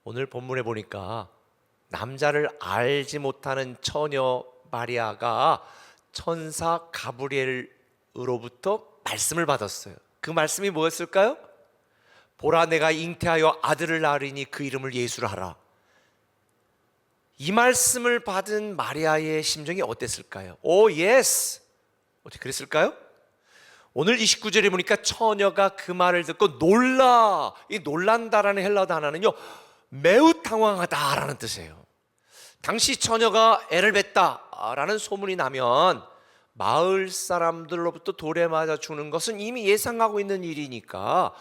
오늘 본문에 보니까 남자를 알지 못하는 처녀 마리아가 천사 가브리엘으로부터 말씀을 받았어요. 그 말씀이 뭐였을까요? 보라, 내가 잉태하여 아들을 낳으리니 그 이름을 예수라 하라. 이 말씀을 받은 마리아의 심정이 어땠을까요? 오 예스! 어떻게 그랬을까요? 오늘 29절에 보니까 처녀가 그 말을 듣고 놀라. 이 놀란다라는 헬라어 단어는요, 매우 당황하다라는 뜻이에요. 당시 처녀가 애를 뱄다라는 소문이 나면 마을 사람들로부터 돌에 맞아 죽는 것은 이미 예상하고 있는 일이니까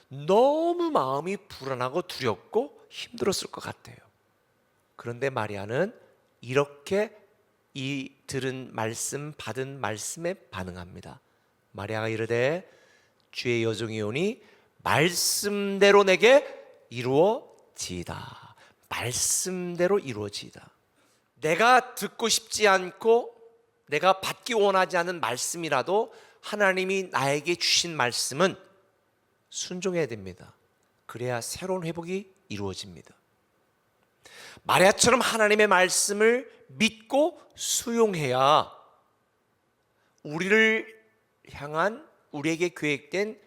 너무 마음이 불안하고 두렵고 힘들었을 것 같아요. 그런데 마리아는 이렇게 이 들은 말씀, 받은 말씀에 반응합니다. 마리아가 이르되 주의 여종이 오니 말씀대로 내게 이루어지이다. 말씀대로 이루어지이다. 내가 듣고 싶지 않고 내가 받기 원하지 않은 말씀이라도 하나님이 나에게 주신 말씀은 순종해야 됩니다. 그래야 새로운 회복이 이루어집니다. 마리아처럼 하나님의 말씀을 믿고 수용해야 우리를 향한, 우리에게 계획된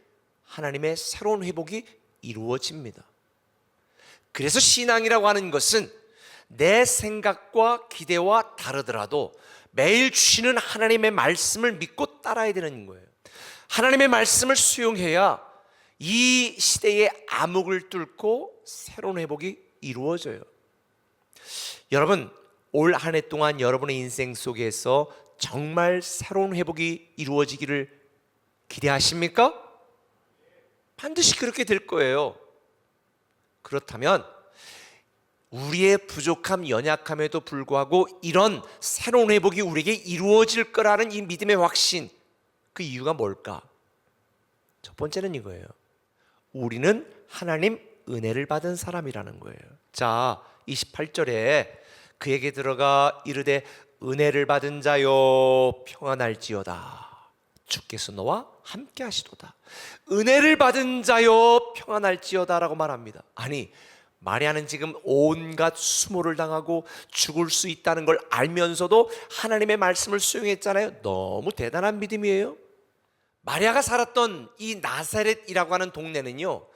하나님의 새로운 회복이 이루어집니다. 그래서 신앙이라고 하는 것은 내 생각과 기대와 다르더라도 매일 주시는 하나님의 말씀을 믿고 따라야 되는 거예요. 하나님의 말씀을 수용해야 이 시대의 암흑을 뚫고 새로운 회복이 이루어져요. 여러분, 올 한 해 동안 여러분의 인생 속에서 정말 새로운 회복이 이루어지기를 기대하십니까? 반드시 그렇게 될 거예요. 그렇다면 우리의 부족함, 연약함에도 불구하고 이런 새로운 회복이 우리에게 이루어질 거라는 이 믿음의 확신, 그 이유가 뭘까? 첫 번째는 이거예요. 우리는 하나님 은혜를 받은 사람이라는 거예요. 자, 28절에 그에게 들어가 이르되 은혜를 받은 자여 평안할지어다. 주께서 너와 함께 하시도다. 은혜를 받은 자여 평안할지어다 라고 말합니다. 아니, 마리아는 지금 온갖 수모를 당하고 죽을 수 있다는 걸 알면서도 하나님의 말씀을 수용했잖아요. 너무 대단한 믿음이에요. 마리아가 살았던 이 나사렛이라고 하는 동네는요,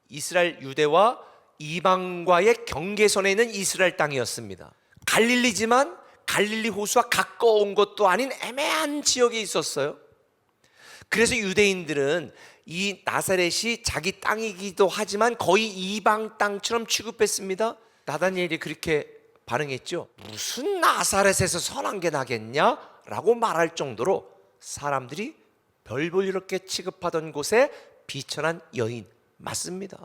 이스라엘 유대와 이방과의 경계선에 있는 이스라엘 땅이었습니다. 갈릴리지만 갈릴리 호수와 가까운 것도 아닌 애매한 지역에 있었어요. 그래서 유대인들은 이 나사렛이 자기 땅이기도 하지만 거의 이방 땅처럼 취급했습니다. 나다니엘이 그렇게 반응했죠. 무슨 나사렛에서 선한 게 나겠냐? 라고 말할 정도로 사람들이 별 볼 이렇게 취급하던 곳에 비천한 여인 맞습니다.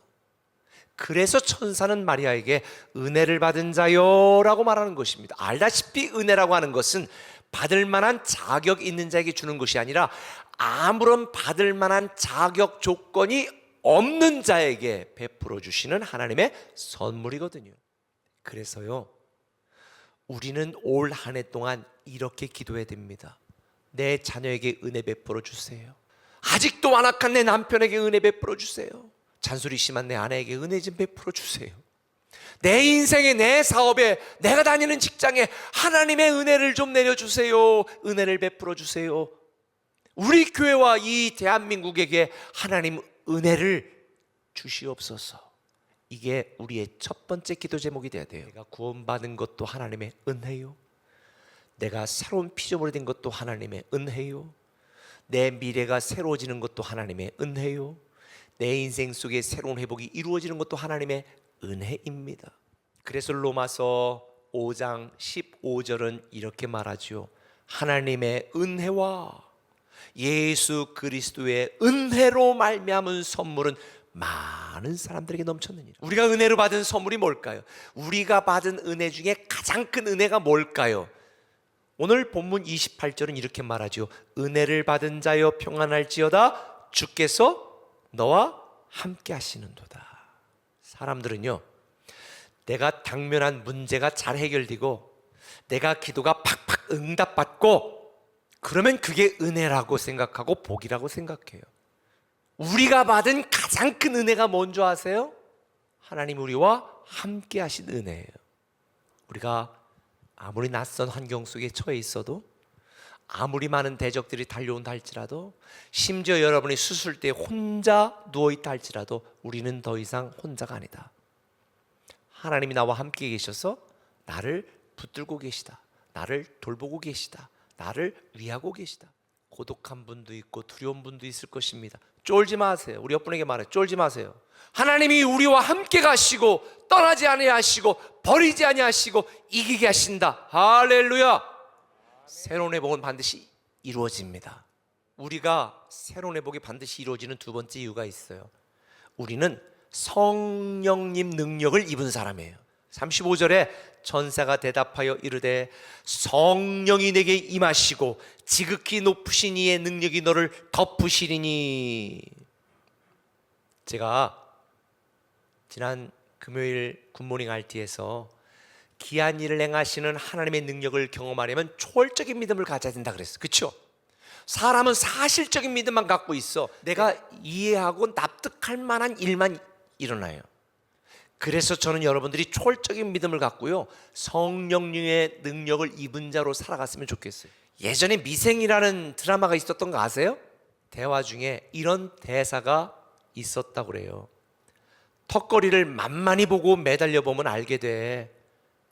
그래서 천사는 마리아에게 은혜를 받은 자요 라고 말하는 것입니다. 알다시피 은혜라고 하는 것은 받을 만한 자격 있는 자에게 주는 것이 아니라 아무런 받을 만한 자격 조건이 없는 자에게 베풀어 주시는 하나님의 선물이거든요. 그래서요, 우리는 올 한 해 동안 이렇게 기도해야 됩니다. 내 자녀에게 은혜 베풀어 주세요. 아직도 완악한 내 남편에게 은혜 베풀어 주세요. 잔소리 심한 내 아내에게 은혜 좀 베풀어 주세요. 내 인생에, 내 사업에, 내가 다니는 직장에 하나님의 은혜를 좀 내려주세요. 은혜를 베풀어 주세요. 우리 교회와 이 대한민국에게 하나님 은혜를 주시옵소서. 이게 우리의 첫 번째 기도 제목이 돼야 돼요. 내가 구원받은 것도 하나님의 은혜요, 내가 새로운 피조물이 된 것도 하나님의 은혜요, 내 미래가 새로워지는 것도 하나님의 은혜요, 내 인생 속에 새로운 회복이 이루어지는 것도 하나님의 은혜입니다. 그래서 로마서 5장 15절은 이렇게 말하죠. 하나님의 은혜와 예수 그리스도의 은혜로 말미암은 선물은 많은 사람들에게 넘쳤느니라. 우리가 은혜로 받은 선물이 뭘까요? 우리가 받은 은혜 중에 가장 큰 은혜가 뭘까요? 오늘 본문 28절은 이렇게 말하죠. 은혜를 받은 자여 평안할지어다. 주께서 너와 함께 하시는도다. 사람들은요, 내가 당면한 문제가 잘 해결되고 내가 기도가 팍팍 응답받고 그러면 그게 은혜라고 생각하고 복이라고 생각해요. 우리가 받은 가장 큰 은혜가 뭔지 아세요? 하나님 우리와 함께 하신 은혜예요. 우리가 아무리 낯선 환경 속에 처해 있어도, 아무리 많은 대적들이 달려온다 할지라도, 심지어 여러분이 수술대에 혼자 누워있다 할지라도 우리는 더 이상 혼자가 아니다. 하나님이 나와 함께 계셔서 나를 붙들고 계시다, 나를 돌보고 계시다, 나를 위하고 계시다. 고독한 분도 있고 두려운 분도 있을 것입니다. 쫄지 마세요. 우리 옆분에게 말해요. 쫄지 마세요. 하나님이 우리와 함께 가시고 떠나지 아니하시고 버리지 아니하시고 이기게 하신다. 할렐루야. 새로운 회복은 반드시 이루어집니다. 우리가 새로운 회복이 반드시 이루어지는 두 번째 이유가 있어요. 우리는 성령님 능력을 입은 사람이에요. 35절에 천사가 대답하여 이르되 성령이 내게 임하시고 지극히 높으신 이의 능력이 너를 덮으시리니. 제가 지난 금요일 굿모닝 RT에서 기한 일을 행하시는 하나님의 능력을 경험하려면 초월적인 믿음을 가져야 된다 그랬어요. 그렇죠? 사람은 사실적인 믿음만 갖고 있어. 내가 이해하고 납득할 만한 일만 일어나요. 그래서 저는 여러분들이 초월적인 믿음을 갖고요, 성령님의 능력을 입은 자로 살아갔으면 좋겠어요. 예전에 미생이라는 드라마가 있었던 거 아세요? 대화 중에 이런 대사가 있었다고 그래요. 턱걸이를 만만히 보고 매달려 보면 알게 돼.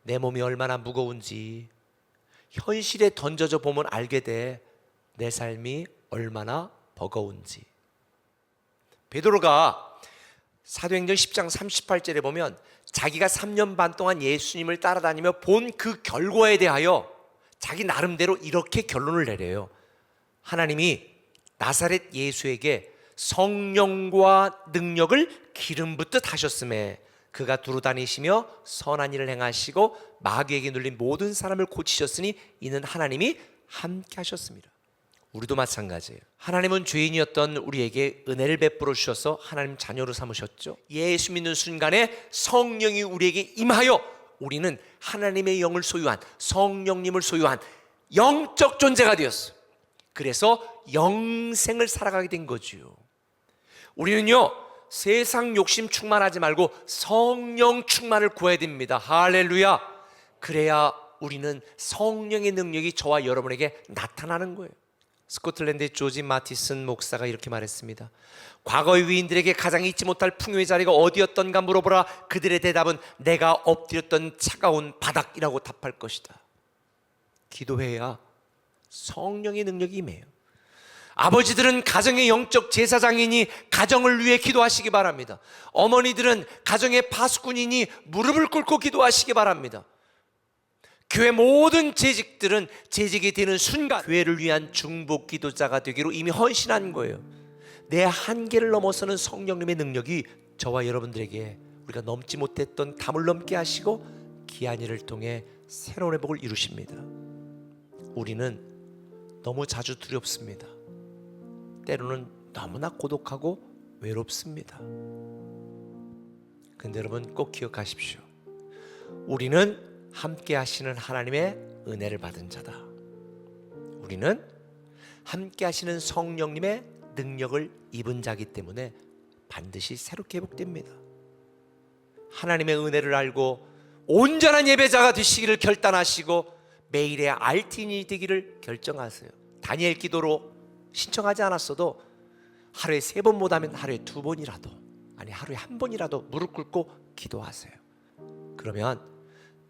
내 몸이 얼마나 무거운지. 현실에 던져져 보면 알게 돼. 내 삶이 얼마나 버거운지. 베드로가 사도행전 10장 38절에 보면 자기가 3년 반 동안 예수님을 따라다니며 본 그 결과에 대하여 자기 나름대로 이렇게 결론을 내려요. 하나님이 나사렛 예수에게 성령과 능력을 기름 붓듯 하셨음에 그가 두루 다니시며 선한 일을 행하시고 마귀에게 눌린 모든 사람을 고치셨으니 이는 하나님이 함께 하셨습니다. 우리도 마찬가지예요. 하나님은 죄인이었던 우리에게 은혜를 베풀어 주셔서 하나님 자녀로 삼으셨죠. 예수 믿는 순간에 성령이 우리에게 임하여 우리는 하나님의 영을 소유한, 성령님을 소유한 영적 존재가 되었어요. 그래서 영생을 살아가게 된 거지요. 우리는요, 세상 욕심 충만하지 말고 성령 충만을 구해야 됩니다. 할렐루야. 그래야 우리는 성령의 능력이 저와 여러분에게 나타나는 거예요. 스코틀랜드의 조지 마티슨 목사가 이렇게 말했습니다. 과거의 위인들에게 가장 잊지 못할 풍요의 자리가 어디였던가 물어보라. 그들의 대답은 내가 엎드렸던 차가운 바닥이라고 답할 것이다. 기도해야 성령의 능력이 임해요. 아버지들은 가정의 영적 제사장이니 가정을 위해 기도하시기 바랍니다. 어머니들은 가정의 파수꾼이니 무릎을 꿇고 기도하시기 바랍니다. 교회 모든 재직들은 재직이 되는 순간 교회를 위한 중보 기도자가 되기로 이미 헌신한 거예요. 내 한계를 넘어서는 성령님의 능력이 저와 여러분들에게 우리가 넘지 못했던 담을 넘게 하시고 귀한 일을 통해 새로운 회복을 이루십니다. 우리는 너무 자주 두렵습니다. 때로는 너무나 고독하고 외롭습니다. 근데 여러분 꼭 기억하십시오. 우리는 함께 하시는 하나님의 은혜를 받은 자다. 우리는 함께 하시는 성령님의 능력을 입은 자이기 때문에 반드시 새롭게 회복됩니다. 하나님의 은혜를 알고 온전한 예배자가 되시기를 결단하시고 매일의 알틴이 되기를 결정하세요. 다니엘 기도로 신청하지 않았어도 하루에 3번 못하면 하루에 2번이라도, 아니 하루에 1번이라도 무릎 꿇고 기도하세요. 그러면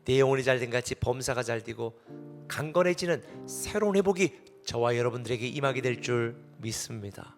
내 영혼이 잘된 같이 범사가 잘되고 강건해지는 새로운 회복이 저와 여러분들에게 임하게 될 줄 믿습니다.